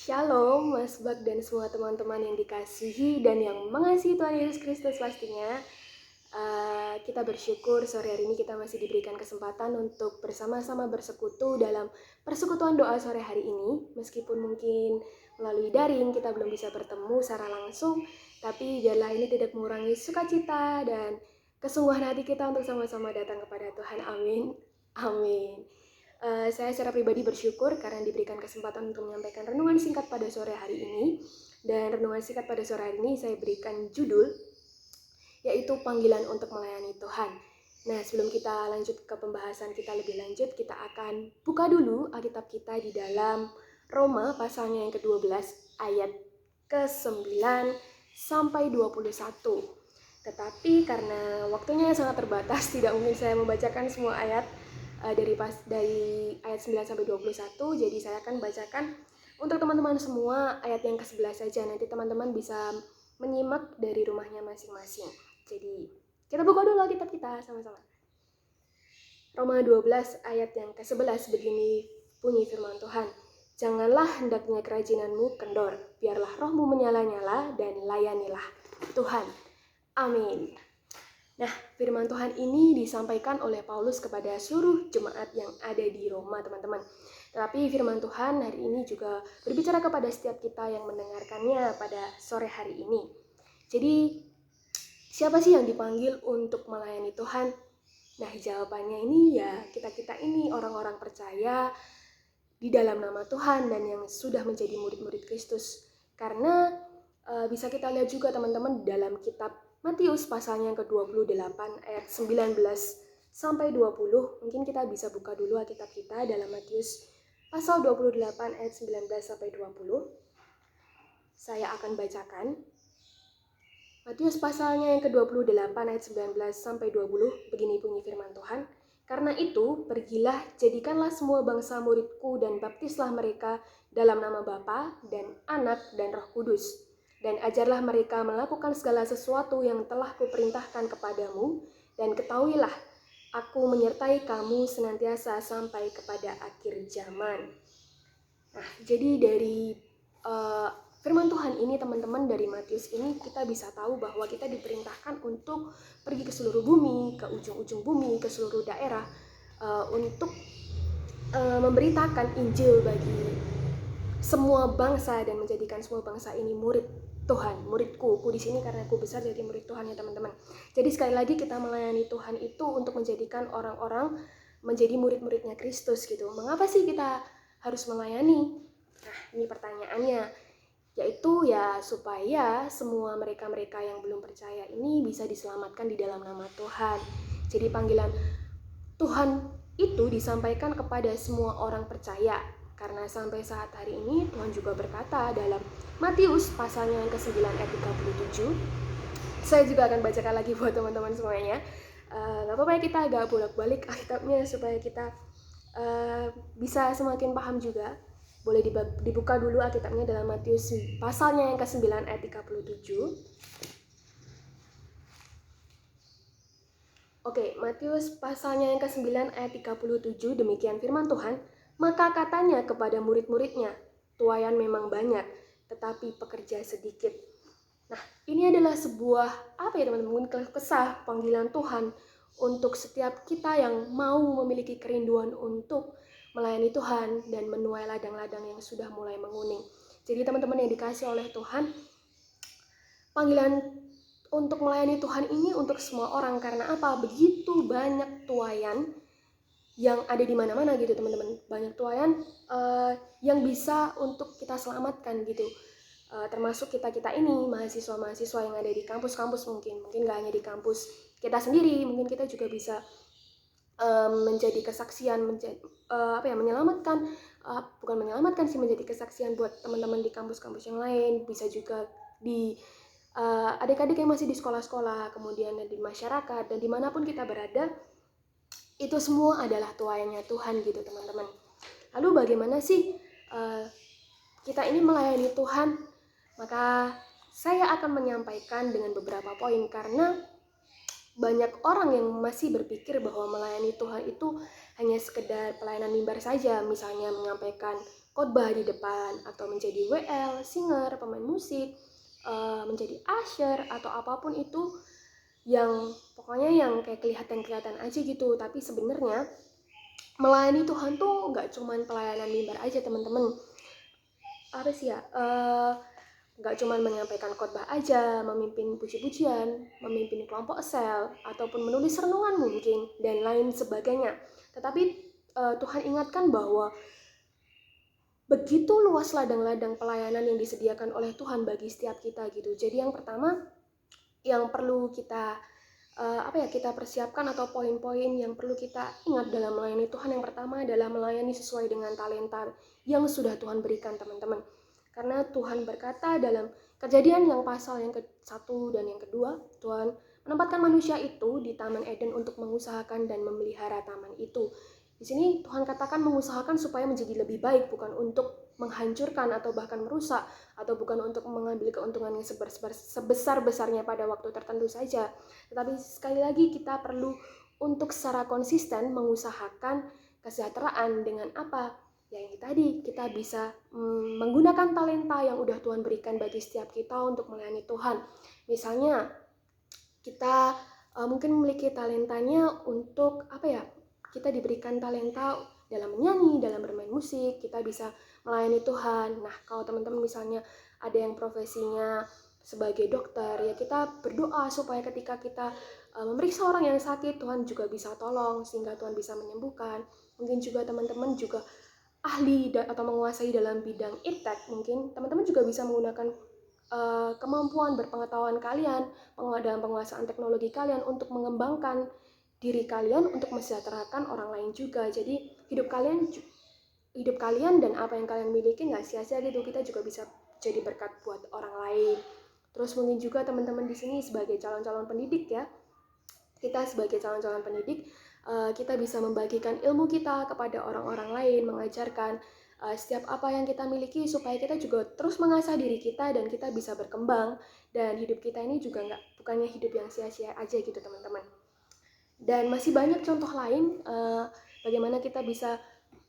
Shalom, Mas Bak dan semua teman-teman yang dikasihi dan yang mengasihi Tuhan Yesus Kristus pastinya. Kita bersyukur sore hari ini kita masih diberikan kesempatan untuk bersama-sama bersekutu dalam persekutuan doa sore hari ini. Meskipun mungkin melalui daring kita belum bisa bertemu secara langsung, tapi biarlah ini tidak mengurangi sukacita dan kesungguhan hati kita untuk sama-sama datang kepada Tuhan. Amin. Amin. Saya secara pribadi bersyukur karena diberikan kesempatan untuk menyampaikan renungan singkat pada sore hari ini. Dan renungan singkat pada sore hari ini saya berikan judul, yaitu panggilan untuk melayani Tuhan. Nah, sebelum kita lanjut ke pembahasan kita lebih lanjut, kita akan buka dulu Alkitab kita di dalam Roma pasalnya yang ke-12 ayat ke-9 sampai 21. Tetapi karena waktunya sangat terbatas, tidak mungkin saya membacakan semua ayat dari ayat 9 sampai 21. Jadi saya akan bacakan untuk teman-teman semua ayat yang ke-11 saja. Nanti teman-teman bisa menyimak dari rumahnya masing-masing. Jadi kita buka dulu Alkitab kita sama-sama. Roma 12 ayat yang ke-11 begini bunyi firman Tuhan. Janganlah hendaknya kerajinanmu kendor, biarlah rohmu menyala-nyala dan layanilah Tuhan. Amin. Nah, firman Tuhan ini disampaikan oleh Paulus kepada seluruh jemaat yang ada di Roma, teman-teman. Tetapi firman Tuhan hari ini juga berbicara kepada setiap kita yang mendengarkannya pada sore hari ini. Jadi, siapa sih yang dipanggil untuk melayani Tuhan? Nah, jawabannya ini ya kita-kita ini orang-orang percaya di dalam nama Tuhan dan yang sudah menjadi murid-murid Kristus. Karena bisa kita lihat juga teman-teman dalam kitab Matius pasalnya yang ke-28 ayat 19 sampai 20. Mungkin kita bisa buka dulu Alkitab kita dalam Matius pasal 28 ayat 19 sampai 20. Saya akan bacakan. Matius pasalnya yang ke-28 ayat 19 sampai 20, begini bunyi firman Tuhan. Karena itu, pergilah, jadikanlah semua bangsa muridku dan baptislah mereka dalam nama Bapa dan Anak dan Roh Kudus. Dan ajarlah mereka melakukan segala sesuatu yang telah kuperintahkan kepadamu, dan ketahuilah, aku menyertai kamu senantiasa sampai kepada akhir zaman. Nah, jadi dari firman Tuhan ini teman-teman dari Matius ini kita bisa tahu bahwa kita diperintahkan untuk pergi ke seluruh bumi, ke ujung-ujung bumi, ke seluruh daerah untuk memberitakan Injil bagi semua bangsa dan menjadikan semua bangsa ini murid Tuhan, muridku. Ku di sini karena ku besar jadi murid Tuhan ya teman-teman. Jadi sekali lagi kita melayani Tuhan itu untuk menjadikan orang-orang menjadi murid-muridnya Kristus gitu. Mengapa sih kita harus melayani? Nah, ini pertanyaannya. Yaitu ya supaya semua mereka-mereka yang belum percaya ini bisa diselamatkan di dalam nama Tuhan. Jadi panggilan Tuhan itu disampaikan kepada semua orang percaya. Karena sampai saat hari ini Tuhan juga berkata dalam Matius pasalnya yang ke-9 ayat 37. Saya juga akan bacakan lagi buat teman-teman semuanya. Gak apa-apa ya kita agak bolak-balik Alkitabnya supaya kita bisa semakin paham juga. Boleh dibuka dulu Alkitabnya dalam Matius pasalnya yang ke-9 ayat 37. Oke, Matius pasalnya yang ke-9 ayat 37, demikian firman Tuhan. Maka katanya kepada murid-muridnya, tuaian memang banyak, tetapi pekerja sedikit. Nah, ini adalah sebuah teman-teman, kesah panggilan Tuhan untuk setiap kita yang mau memiliki kerinduan untuk melayani Tuhan dan menuai ladang-ladang yang sudah mulai menguning. Jadi teman-teman yang dikasih oleh Tuhan, panggilan untuk melayani Tuhan ini untuk semua orang. Karena apa? Begitu banyak tuaian yang ada di mana-mana gitu teman-teman. Banyak tuaian yang bisa untuk kita selamatkan gitu. Termasuk kita-kita ini, mahasiswa-mahasiswa yang ada di kampus-kampus mungkin gak hanya di kampus kita sendiri, mungkin kita juga bisa menjadi kesaksian, menyelamatkan, bukan menyelamatkan sih, menjadi kesaksian buat teman-teman di kampus-kampus yang lain, bisa juga di adik-adik yang masih di sekolah-sekolah, kemudian di masyarakat, dan dimanapun kita berada, itu semua adalah tuaiannya Tuhan gitu teman-teman. Lalu bagaimana sih kita ini melayani Tuhan? Maka saya akan menyampaikan dengan beberapa poin, karena banyak orang yang masih berpikir bahwa melayani Tuhan itu hanya sekedar pelayanan mimbar saja, misalnya menyampaikan khotbah di depan, atau menjadi WL, singer, pemain musik, menjadi usher, atau apapun itu yang pokoknya yang kayak kelihatan aja gitu. Tapi sebenarnya melayani Tuhan tuh nggak cuman pelayanan mimbar aja teman-teman. Apa sih ya? Nggak cuma menyampaikan khotbah aja, memimpin puji-pujian, memimpin kelompok sel, ataupun menulis renungan mungkin, dan lain sebagainya. Tetapi Tuhan ingatkan bahwa begitu luas ladang-ladang pelayanan yang disediakan oleh Tuhan bagi setiap kita gitu. Jadi yang pertama yang perlu kita kita persiapkan, atau poin-poin yang perlu kita ingat dalam melayani Tuhan, yang pertama adalah melayani sesuai dengan talenta yang sudah Tuhan berikan teman-teman. Karena Tuhan berkata dalam Kejadian yang pasal yang ke-1 dan yang kedua, Tuhan menempatkan manusia itu di Taman Eden untuk mengusahakan dan memelihara taman itu. Di sini Tuhan katakan mengusahakan supaya menjadi lebih baik, bukan untuk menghancurkan atau bahkan merusak, atau bukan untuk mengambil keuntungan yang sebesar-besarnya pada waktu tertentu saja. Tetapi sekali lagi kita perlu untuk secara konsisten mengusahakan kesejahteraan dengan apa? Ya ini tadi, kita bisa menggunakan talenta yang udah Tuhan berikan bagi setiap kita untuk melayani Tuhan. Misalnya kita mungkin memiliki talentanya untuk kita diberikan talenta dalam menyanyi, dalam bermain musik, kita bisa melayani Tuhan. Nah, kalau teman-teman misalnya ada yang profesinya sebagai dokter, ya kita berdoa supaya ketika kita memeriksa orang yang sakit, Tuhan juga bisa tolong sehingga Tuhan bisa menyembuhkan. Mungkin juga teman-teman juga ahli atau menguasai dalam bidang iptek, mungkin teman-teman juga bisa menggunakan kemampuan berpengetahuan kalian dalam penguasaan teknologi kalian untuk mengembangkan diri kalian untuk mensejahterakan orang lain juga. Jadi hidup kalian dan apa yang kalian miliki nggak sia-sia gitu. Kita juga bisa jadi berkat buat orang lain. Terus mungkin juga teman-teman di sini sebagai calon-calon pendidik ya, kita sebagai calon-calon pendidik, kita bisa membagikan ilmu kita kepada orang-orang lain, mengajarkan setiap apa yang kita miliki supaya kita juga terus mengasah diri kita dan kita bisa berkembang, dan hidup kita ini juga bukannya hidup yang sia-sia aja gitu teman-teman. Dan masih banyak contoh lain bagaimana kita bisa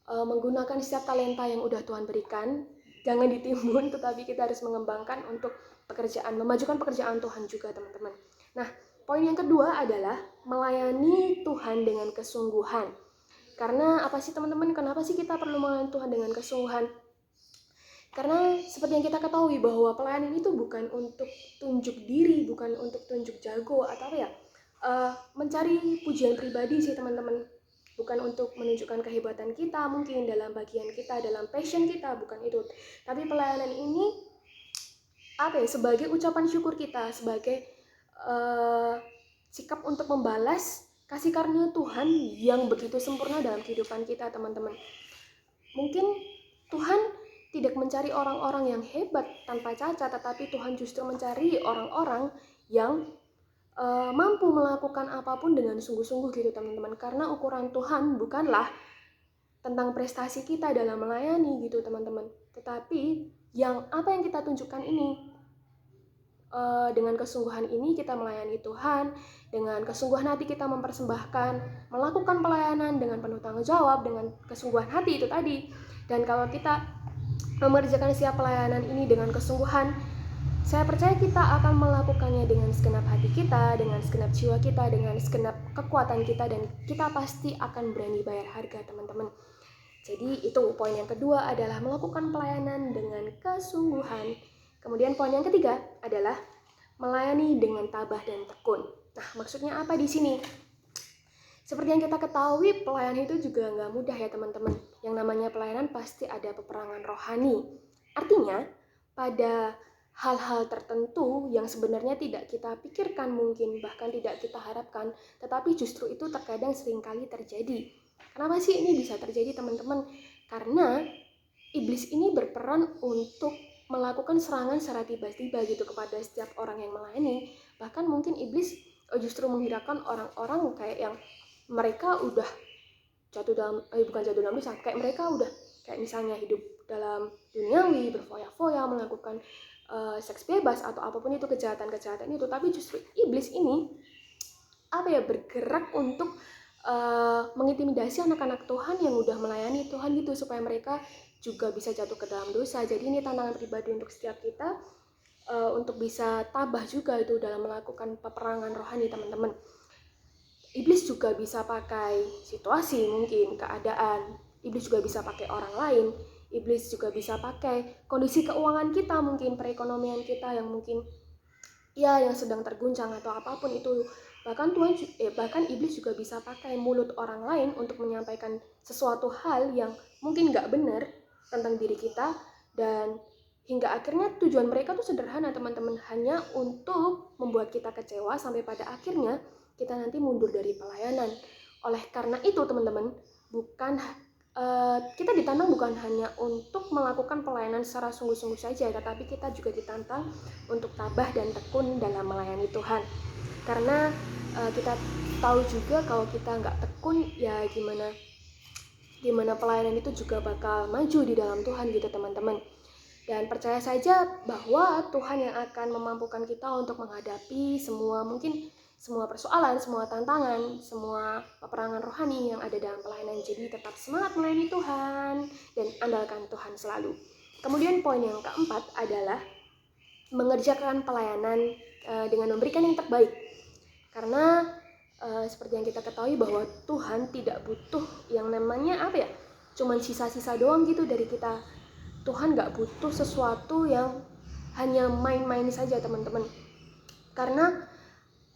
menggunakan setiap talenta yang udah Tuhan berikan. Jangan ditimbun, tetapi kita harus mengembangkan untuk memajukan pekerjaan Tuhan juga teman-teman. Nah, poin yang kedua adalah melayani Tuhan dengan kesungguhan. Karena apa sih teman-teman? Kenapa sih kita perlu melayani Tuhan dengan kesungguhan? Karena seperti yang kita ketahui bahwa pelayanan itu bukan untuk tunjuk diri, bukan untuk tunjuk jago atau mencari pujian pribadi sih teman-teman. Bukan untuk menunjukkan kehebatan kita mungkin dalam bagian kita, dalam passion kita, bukan itu. Tapi pelayanan ini sebagai ucapan syukur kita, sebagai sikap untuk membalas kasih karunia Tuhan yang begitu sempurna dalam kehidupan kita teman-teman. Mungkin Tuhan tidak mencari orang-orang yang hebat tanpa cacat, tetapi Tuhan justru mencari orang-orang yang mampu melakukan apapun dengan sungguh-sungguh gitu teman-teman. Karena ukuran Tuhan bukanlah tentang prestasi kita dalam melayani gitu teman-teman, tetapi apa yang kita tunjukkan ini. Dengan kesungguhan ini kita melayani Tuhan, dengan kesungguhan hati kita mempersembahkan, melakukan pelayanan dengan penuh tanggung jawab, dengan kesungguhan hati itu tadi. Dan kalau kita mengerjakan setiap pelayanan ini dengan kesungguhan, saya percaya kita akan melakukannya dengan segenap hati kita, dengan segenap jiwa kita, dengan segenap kekuatan kita, dan kita pasti akan berani bayar harga teman-teman. Jadi itu poin yang kedua adalah melakukan pelayanan dengan kesungguhan. Kemudian poin yang ketiga adalah melayani dengan tabah dan tekun. Nah, maksudnya apa di sini? Seperti yang kita ketahui, pelayanan itu juga nggak mudah ya teman-teman. Yang namanya pelayanan pasti ada peperangan rohani. Artinya, pada hal-hal tertentu yang sebenarnya tidak kita pikirkan mungkin, bahkan tidak kita harapkan, tetapi justru itu terkadang seringkali terjadi. Kenapa sih ini bisa terjadi teman-teman? Karena iblis ini berperan untuk melakukan serangan secara tiba-tiba gitu kepada setiap orang yang melayani. Bahkan mungkin iblis justru menghiraukan orang-orang kayak yang mereka udah bukan jatuh dalam dosa, kayak mereka udah kayak misalnya hidup dalam duniawi, berfoya-foya, melakukan seks bebas atau apapun itu kejahatan-kejahatan itu. Tapi justru iblis ini bergerak untuk mengintimidasi anak-anak Tuhan yang udah melayani Tuhan gitu, supaya mereka juga bisa jatuh ke dalam dosa. Jadi ini tantangan pribadi untuk setiap kita, untuk bisa tabah juga itu dalam melakukan peperangan rohani, teman-teman. Iblis juga bisa pakai situasi, mungkin keadaan. Iblis juga bisa pakai orang lain. Iblis juga bisa pakai kondisi keuangan kita, mungkin perekonomian kita yang mungkin yang sedang terguncang atau apapun itu. Bahkan iblis juga bisa pakai mulut orang lain untuk menyampaikan sesuatu hal yang mungkin nggak benar tentang diri kita, dan hingga akhirnya tujuan mereka tuh sederhana, teman-teman, hanya untuk membuat kita kecewa sampai pada akhirnya kita nanti mundur dari pelayanan. Oleh karena itu, teman-teman, kita ditantang bukan hanya untuk melakukan pelayanan secara sungguh-sungguh saja, tetapi kita juga ditantang untuk tabah dan tekun dalam melayani Tuhan. Karena kita tahu juga kalau kita nggak tekun, ya gimana pelayanan itu juga bakal maju di dalam Tuhan gitu, teman-teman. Dan percaya saja bahwa Tuhan yang akan memampukan kita untuk menghadapi semua persoalan, semua tantangan, semua peperangan rohani yang ada dalam pelayanan. Jadi tetap semangat melayani Tuhan dan andalkan Tuhan selalu. Kemudian poin yang keempat adalah mengerjakan pelayanan dengan memberikan yang terbaik. Karena seperti yang kita ketahui bahwa Tuhan tidak butuh yang namanya cuman sisa-sisa doang gitu dari kita. Tuhan gak butuh sesuatu yang hanya main-main saja, teman-teman. Karena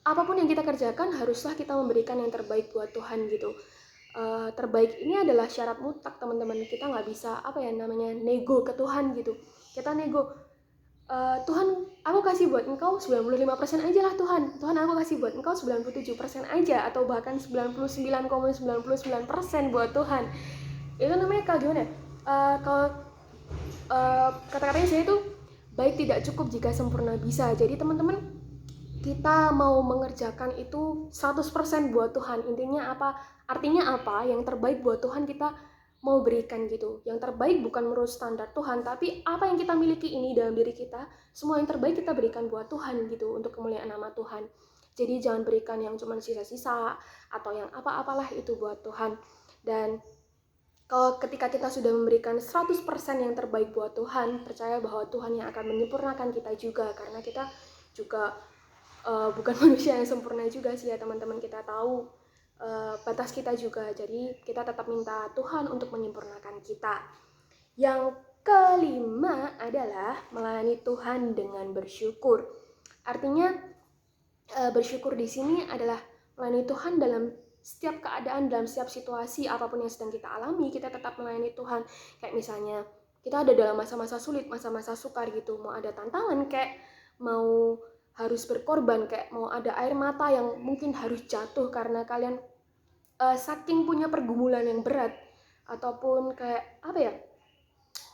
apapun yang kita kerjakan haruslah kita memberikan yang terbaik buat Tuhan gitu. Terbaik ini adalah syarat mutlak, teman-teman. Kita gak bisa nego ke Tuhan gitu. Kita nego, Tuhan aku kasih buat engkau 95% aja lah Tuhan. Tuhan aku kasih buat engkau 97% aja, atau bahkan 99,99% buat Tuhan. Itu namanya gimana? Kalau kata-katanya saya itu baik tidak cukup jika sempurna bisa. Jadi teman-teman, kita mau mengerjakan itu 100% buat Tuhan. Artinya apa? Yang terbaik buat Tuhan kita mau berikan gitu. Yang terbaik bukan menurut standar Tuhan, tapi apa yang kita miliki ini dalam diri kita, semua yang terbaik kita berikan buat Tuhan gitu, untuk kemuliaan nama Tuhan. Jadi jangan berikan yang cuma sisa-sisa atau yang apa-apalah itu buat Tuhan. Dan kalau ketika kita sudah memberikan 100% yang terbaik buat Tuhan, percaya bahwa Tuhan yang akan menyempurnakan kita juga, karena kita juga bukan manusia yang sempurna juga sih ya, teman-teman. Kita tahu batas kita juga, jadi kita tetap minta Tuhan untuk menyempurnakan kita. Yang kelima adalah melayani Tuhan dengan bersyukur. Artinya bersyukur di sini adalah melayani Tuhan dalam setiap keadaan, dalam setiap situasi apapun yang sedang kita alami, kita tetap melayani Tuhan. Kayak misalnya kita ada dalam masa-masa sulit, masa-masa sukar gitu, mau ada tantangan, kayak mau harus berkorban, kayak mau ada air mata yang mungkin harus jatuh karena kalian saking punya pergumulan yang berat, ataupun kayak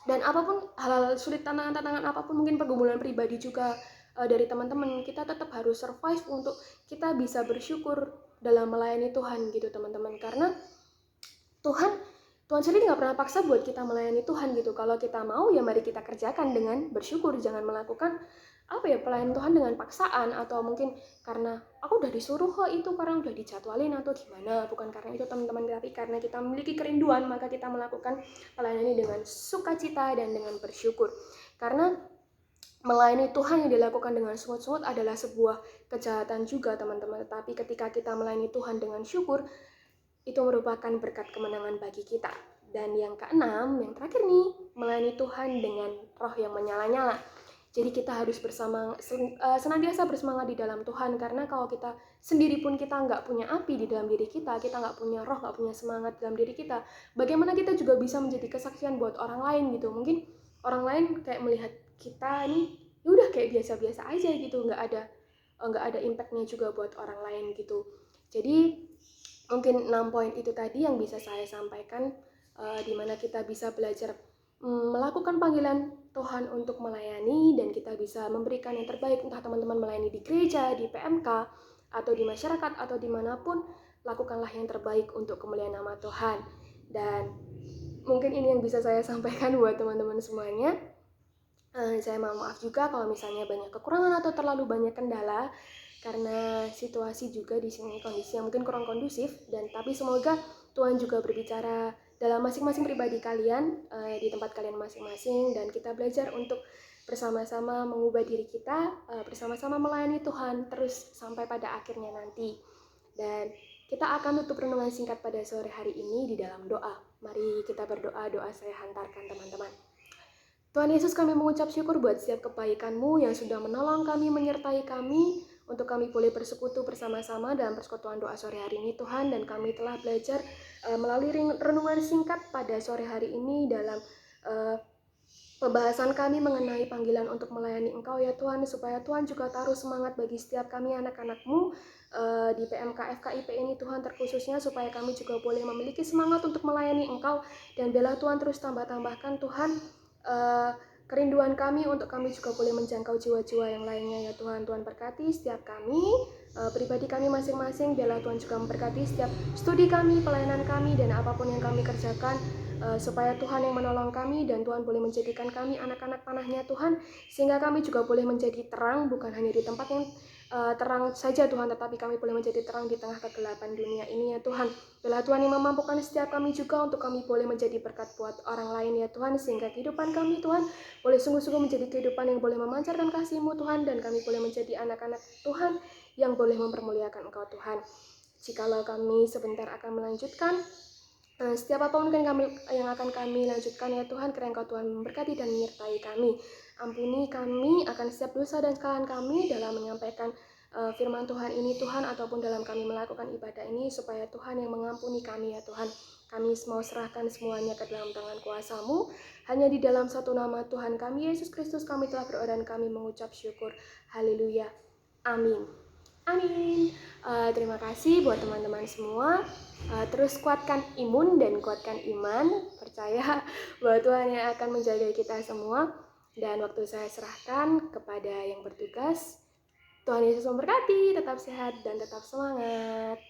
dan apapun hal-hal sulit, tantangan-tantangan apapun, mungkin pergumulan pribadi juga dari teman-teman, kita tetap harus survive untuk kita bisa bersyukur dalam melayani Tuhan gitu, teman-teman. Karena Tuhan sendiri nggak pernah paksa buat kita melayani Tuhan gitu. Kalau kita mau, ya mari kita kerjakan dengan bersyukur. Jangan melakukan pelayanan Tuhan dengan paksaan, atau mungkin karena aku udah disuruh kok itu, karena udah dijadwalin atau gimana. Bukan karena itu, teman-teman, tapi karena kita memiliki kerinduan, maka kita melakukan pelayanan ini dengan sukacita dan dengan bersyukur. Karena melayani Tuhan yang dilakukan dengan sungut-sungut adalah sebuah kejahatan juga, teman-teman. Tetapi ketika kita melayani Tuhan dengan syukur, itu merupakan berkat kemenangan bagi kita. Dan yang keenam, yang terakhir nih, melayani Tuhan dengan roh yang menyala-nyala. Jadi kita harus senantiasa bersemangat di dalam Tuhan, karena kalau kita sendiri pun kita nggak punya api di dalam diri kita nggak punya roh, nggak punya semangat dalam diri kita, bagaimana kita juga bisa menjadi kesaksian buat orang lain gitu. Mungkin orang lain kayak melihat kita ini udah kayak biasa-biasa aja gitu, nggak ada impactnya juga buat orang lain gitu. Jadi mungkin 6 poin itu tadi yang bisa saya sampaikan, di mana kita bisa belajar melakukan panggilan Tuhan untuk melayani, dan kita bisa memberikan yang terbaik, entah teman-teman melayani di gereja, di PMK, atau di masyarakat, atau dimanapun, lakukanlah yang terbaik untuk kemuliaan nama Tuhan. Dan mungkin ini yang bisa saya sampaikan buat teman-teman semuanya. Saya mohon maaf juga kalau misalnya banyak kekurangan atau terlalu banyak kendala, karena situasi juga di sini kondisinya mungkin kurang kondusif, dan tapi semoga Tuhan juga berbicara dalam masing-masing pribadi kalian, di tempat kalian masing-masing, dan kita belajar untuk bersama-sama mengubah diri kita, bersama-sama melayani Tuhan terus sampai pada akhirnya nanti. Dan kita akan tutup renungan singkat pada sore hari ini di dalam doa. Mari kita berdoa, doa saya hantarkan teman-teman. Tuhan Yesus, kami mengucap syukur buat setiap kebaikan-Mu yang sudah menolong kami, menyertai kami, untuk kami boleh bersekutu bersama-sama dalam persekutuan doa sore hari ini Tuhan. Dan kami telah belajar melalui renungan singkat pada sore hari ini dalam pembahasan kami mengenai panggilan untuk melayani Engkau ya Tuhan, supaya Tuhan juga taruh semangat bagi setiap kami anak-anak-Mu di PMK FKIP ini Tuhan, terkhususnya supaya kami juga boleh memiliki semangat untuk melayani Engkau. Dan biarlah Tuhan terus tambah-tambahkan Tuhan kerinduan kami untuk kami juga boleh menjangkau jiwa-jiwa yang lainnya ya Tuhan. Tuhan berkati setiap kami, pribadi kami masing-masing. Biarlah Tuhan juga memberkati setiap studi kami, pelayanan kami, dan apapun yang kami kerjakan, supaya Tuhan yang menolong kami, dan Tuhan boleh menjadikan kami anak-anak panah-Nya Tuhan, sehingga kami juga boleh menjadi terang, bukan hanya di tempat yang terang saja Tuhan, tetapi kami boleh menjadi terang di tengah kegelapan dunia ini ya Tuhan. Biarlah Tuhan yang memampukan setiap kami juga untuk kami boleh menjadi berkat buat orang lain ya Tuhan, sehingga kehidupan kami Tuhan boleh sungguh-sungguh menjadi kehidupan yang boleh memancarkan kasih-Mu Tuhan, dan kami boleh menjadi anak-anak Tuhan yang boleh mempermuliakan Engkau Tuhan. Jikalau kami sebentar akan melanjutkan setiap apapun yang akan kami lanjutkan ya Tuhan, kiranya Engkau Tuhan memberkati dan menyertai kami. Ampuni kami akan setiap dosa dan kesalahan kami dalam menyampaikan firman Tuhan ini Tuhan, ataupun dalam kami melakukan ibadah ini, supaya Tuhan yang mengampuni kami ya Tuhan. Kami mau serahkan semuanya ke dalam tangan kuasa-Mu. Hanya di dalam satu nama Tuhan kami Yesus Kristus kami telah berdoa dan kami mengucap syukur. Haleluya. Amin. Amin. Terima kasih buat teman-teman semua. Terus kuatkan imun dan kuatkan iman. Percaya bahwa Tuhan yang akan menjaga kita semua. Dan waktu saya serahkan kepada yang bertugas. Tuhan Yesus memberkati, tetap sehat dan tetap semangat.